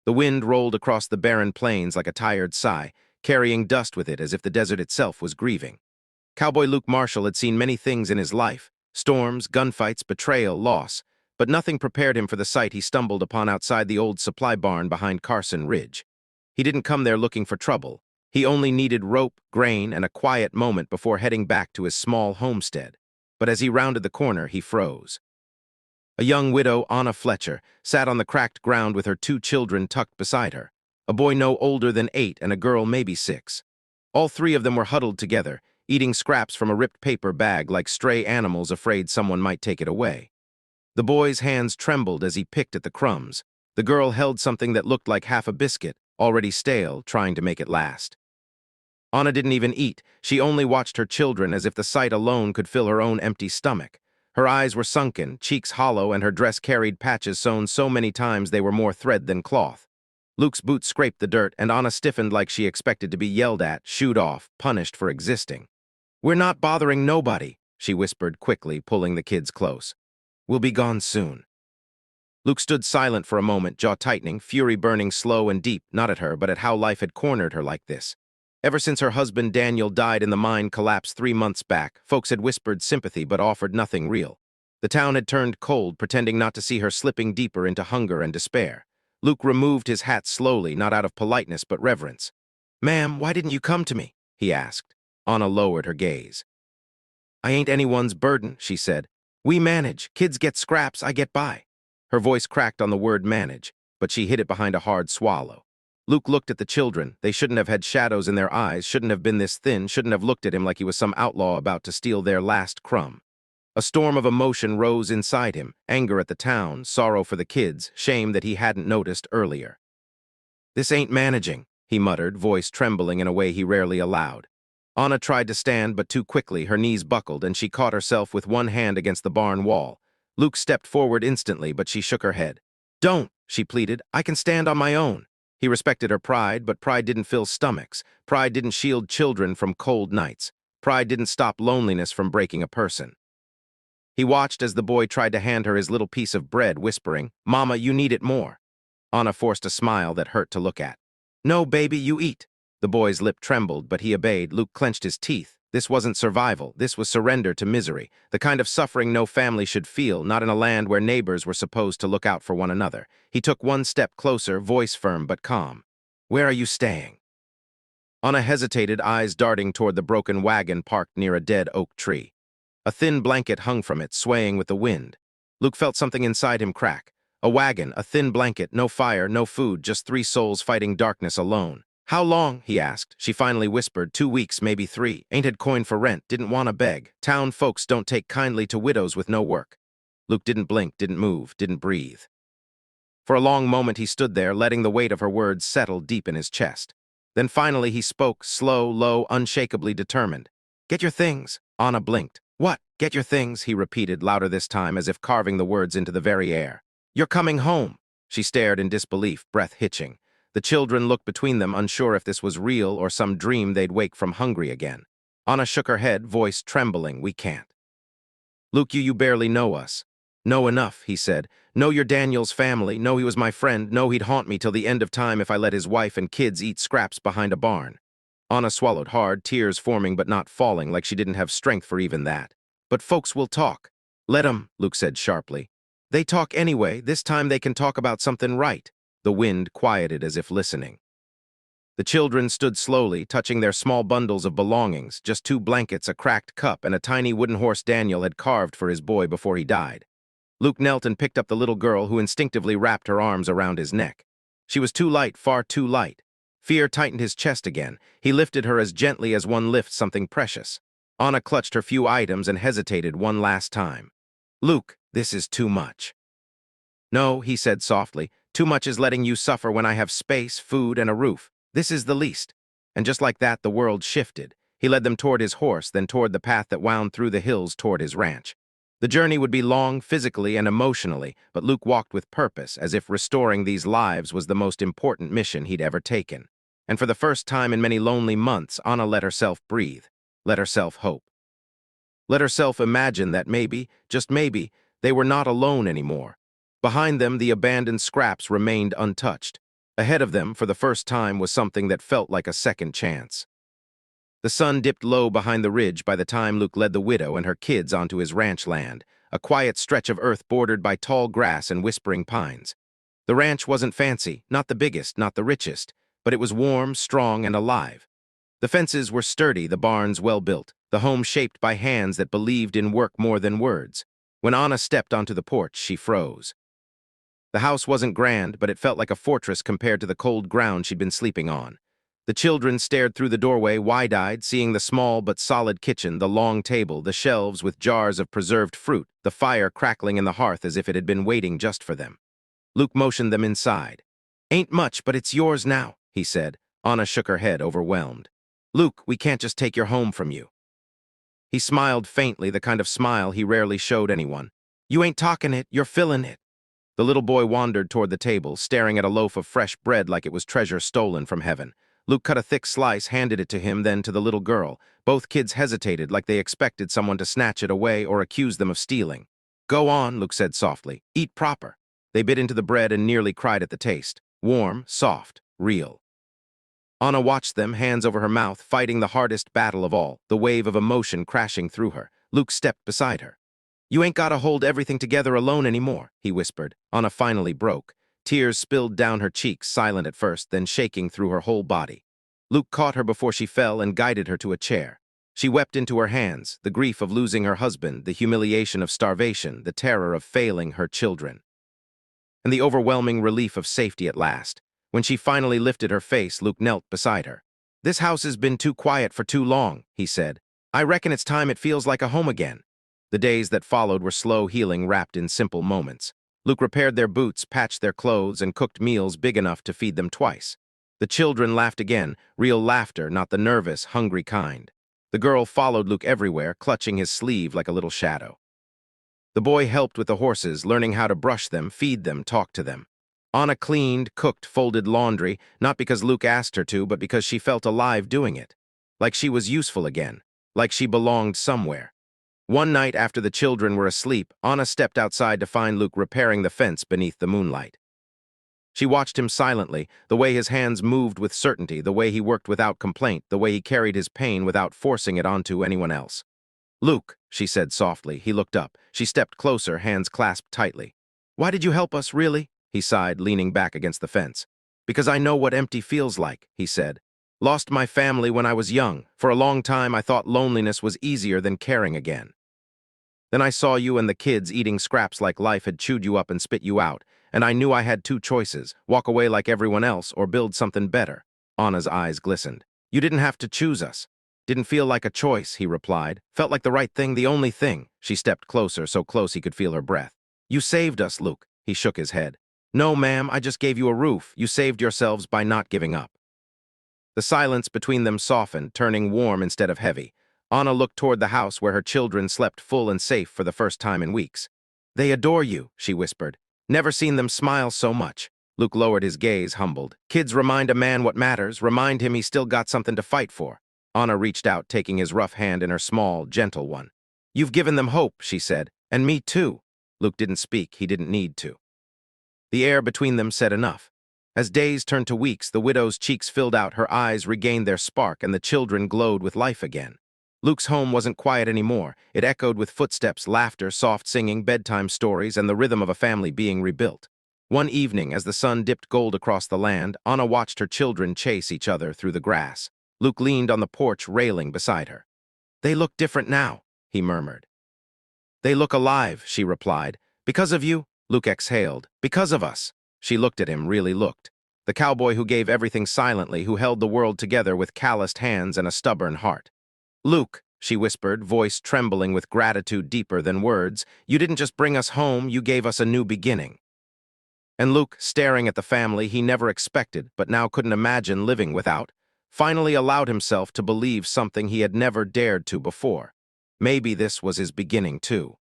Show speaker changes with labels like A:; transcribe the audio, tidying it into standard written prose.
A: The wind rolled across the barren plains like a tired sigh, carrying dust with it as if the desert itself was grieving. Cowboy Luke Marshall had seen many things in his life: storms, gunfights, betrayal, loss, but nothing prepared him for the sight he stumbled upon outside the old supply barn behind Carson Ridge. He didn't come there looking for trouble. He only needed rope, grain, and a quiet moment before heading back to his small homestead. But as he rounded the corner, he froze. A young widow, Anna Fletcher, sat on the cracked ground with her 2 children tucked beside her, a boy no older than 8 and a girl maybe 6. All 3 of them were huddled together, eating scraps from a ripped paper bag like stray animals afraid someone might take it away. The boy's hands trembled as he picked at the crumbs. The girl held something that looked like half a biscuit, already stale, trying to make it last. Anna didn't even eat. She only watched her children as if the sight alone could fill her own empty stomach. Her eyes were sunken, cheeks hollow, and her dress carried patches sewn so many times they were more thread than cloth. Luke's boots scraped the dirt, and Anna stiffened like she expected to be yelled at, shooed off, punished for existing. "We're not bothering nobody," she whispered quickly, pulling the kids close. "We'll be gone soon." Luke stood silent for a moment, jaw tightening, fury burning slow and deep, not at her, but at how life had cornered her like this. Ever since her husband Daniel died in the mine collapse 3 months back, folks had whispered sympathy but offered nothing real. The town had turned cold, pretending not to see her slipping deeper into hunger and despair. Luke removed his hat slowly, not out of politeness but reverence. "Ma'am, why didn't you come to me?" he asked. Anna lowered her gaze. "I ain't anyone's burden," she said. "We manage. Kids get scraps, I get by." Her voice cracked on the word manage, but she hid it behind a hard swallow. Luke looked at the children. They shouldn't have had shadows in their eyes, shouldn't have been this thin, shouldn't have looked at him like he was some outlaw about to steal their last crumb. A storm of emotion rose inside him: anger at the town, sorrow for the kids, shame that he hadn't noticed earlier. "This ain't managing," he muttered, voice trembling in a way he rarely allowed. Anna tried to stand, but too quickly. Her knees buckled, and she caught herself with one hand against the barn wall. Luke stepped forward instantly, but she shook her head. "Don't," she pleaded. "I can stand on my own." He respected her pride, but pride didn't fill stomachs. Pride didn't shield children from cold nights. Pride didn't stop loneliness from breaking a person. He watched as the boy tried to hand her his little piece of bread, whispering, "Mama, you need it more." Anna forced a smile that hurt to look at. "No, baby, you eat." The boy's lip trembled, but he obeyed. Luke clenched his teeth. This wasn't survival. This was surrender to misery, the kind of suffering no family should feel, not in a land where neighbors were supposed to look out for one another. He took one step closer, voice firm but calm. "Where are you staying?" Anna hesitated, eyes darting toward the broken wagon parked near a dead oak tree. A thin blanket hung from it, swaying with the wind. Luke felt something inside him crack. A wagon, a thin blanket, no fire, no food, just 3 souls fighting darkness alone. "How long?" he asked. She finally whispered, 2 weeks, maybe 3. Ain't had coin for rent, didn't want to beg. Town folks don't take kindly to widows with no work. Luke didn't blink, didn't move, didn't breathe. For a long moment he stood there, letting the weight of her words settle deep in his chest. Then finally he spoke, slow, low, unshakably determined. "Get your things." Anna blinked. "What? Get your things," he repeated, louder this time, as if carving the words into the very air. "You're coming home." She stared in disbelief, breath hitching. The children looked between them, unsure if this was real or some dream they'd wake from hungry again. Anna shook her head, voice trembling. "We can't." "Luke, you barely know us." "Know enough," he said. "Know you're Daniel's family. Know he was my friend. Know he'd haunt me till the end of time if I let his wife and kids eat scraps behind a barn." Anna swallowed hard, tears forming but not falling, like she didn't have strength for even that. "But folks will talk." "Let 'em," Luke said sharply. "They talk anyway. This time they can talk about something right." The wind quieted as if listening. The children stood slowly, touching their small bundles of belongings, just 2 blankets, a cracked cup, and a tiny wooden horse Daniel had carved for his boy before he died. Luke knelt and picked up the little girl, who instinctively wrapped her arms around his neck. She was too light, far too light. Fear tightened his chest again. He lifted her as gently as one lifts something precious. Anna clutched her few items and hesitated one last time. "Luke, this is too much." "No," he said softly. "Too much is letting you suffer when I have space, food, and a roof. This is the least." And just like that, the world shifted. He led them toward his horse, then toward the path that wound through the hills toward his ranch. The journey would be long, physically and emotionally, but Luke walked with purpose, as if restoring these lives was the most important mission he'd ever taken. And for the first time in many lonely months, Anna let herself breathe, let herself hope. Let herself imagine that maybe, just maybe, they were not alone anymore. Behind them, the abandoned scraps remained untouched. Ahead of them, for the first time, was something that felt like a second chance. The sun dipped low behind the ridge by the time Luke led the widow and her kids onto his ranch land, a quiet stretch of earth bordered by tall grass and whispering pines. The ranch wasn't fancy, not the biggest, not the richest, but it was warm, strong, and alive. The fences were sturdy, the barns well-built, the home shaped by hands that believed in work more than words. When Anna stepped onto the porch, she froze. The house wasn't grand, but it felt like a fortress compared to the cold ground she'd been sleeping on. The children stared through the doorway, wide-eyed, seeing the small but solid kitchen, the long table, the shelves with jars of preserved fruit, the fire crackling in the hearth as if it had been waiting just for them. Luke motioned them inside. "Ain't much, but it's yours now," he said. Anna shook her head, overwhelmed. "Luke, we can't just take your home from you." He smiled faintly, the kind of smile he rarely showed anyone. "You ain't talking it, you're feeling it." The little boy wandered toward the table, staring at a loaf of fresh bread like it was treasure stolen from heaven. Luke cut a thick slice, handed it to him, then to the little girl. Both kids hesitated, like they expected someone to snatch it away or accuse them of stealing. "Go on," Luke said softly. "Eat proper." They bit into the bread and nearly cried at the taste. Warm, soft, real. Anna watched them, hands over her mouth, fighting the hardest battle of all, the wave of emotion crashing through her. Luke stepped beside her. "You ain't gotta hold everything together alone anymore," he whispered. Anna finally broke. Tears spilled down her cheeks, silent at first, then shaking through her whole body. Luke caught her before she fell and guided her to a chair. She wept into her hands, the grief of losing her husband, the humiliation of starvation, the terror of failing her children, and the overwhelming relief of safety at last. When she finally lifted her face, Luke knelt beside her. "This house has been too quiet for too long," he said. "I reckon it's time it feels like a home again." The days that followed were slow healing wrapped in simple moments. Luke repaired their boots, patched their clothes, and cooked meals big enough to feed them twice. The children laughed again, real laughter, not the nervous, hungry kind. The girl followed Luke everywhere, clutching his sleeve like a little shadow. The boy helped with the horses, learning how to brush them, feed them, talk to them. Anna cleaned, cooked, folded laundry, not because Luke asked her to, but because she felt alive doing it. Like she was useful again, like she belonged somewhere. One night after the children were asleep, Anna stepped outside to find Luke repairing the fence beneath the moonlight. She watched him silently, the way his hands moved with certainty, the way he worked without complaint, the way he carried his pain without forcing it onto anyone else. "Luke," she said softly. He looked up. She stepped closer, hands clasped tightly. "Why did you help us, really?" he sighed, leaning back against the fence. "Because I know what empty feels like," he said. "Lost my family when I was young. For a long time I thought loneliness was easier than caring again. Then I saw you and the kids eating scraps like life had chewed you up and spit you out, and I knew I had two choices, walk away like everyone else or build something better." Anna's eyes glistened. "You didn't have to choose us." "Didn't feel like a choice," he replied. "Felt like the right thing, the only thing." She stepped closer, so close he could feel her breath. "You saved us, Luke." He shook his head. "No, ma'am, I just gave you a roof. You saved yourselves by not giving up." The silence between them softened, turning warm instead of heavy. Anna looked toward the house where her children slept full and safe for the first time in weeks. "They adore you," she whispered. "Never seen them smile so much." Luke lowered his gaze, humbled. "Kids remind a man what matters, remind him he's still got something to fight for." Anna reached out, taking his rough hand in her small, gentle one. "You've given them hope," she said. "And me too." Luke didn't speak. He didn't need to. The air between them said enough. As days turned to weeks, the widow's cheeks filled out, her eyes regained their spark, and the children glowed with life again. Luke's home wasn't quiet anymore. It echoed with footsteps, laughter, soft singing, bedtime stories, and the rhythm of a family being rebuilt. One evening, as the sun dipped gold across the land, Anna watched her children chase each other through the grass. Luke leaned on the porch railing beside her. "They look different now," he murmured. "They look alive," she replied. "Because of you?" Luke exhaled. "Because of us." She looked at him, really looked. The cowboy who gave everything silently, who held the world together with calloused hands and a stubborn heart. "Luke," she whispered, voice trembling with gratitude deeper than words, "you didn't just bring us home, you gave us a new beginning." And Luke, staring at the family he never expected but now couldn't imagine living without, finally allowed himself to believe something he had never dared to before. Maybe this was his beginning too.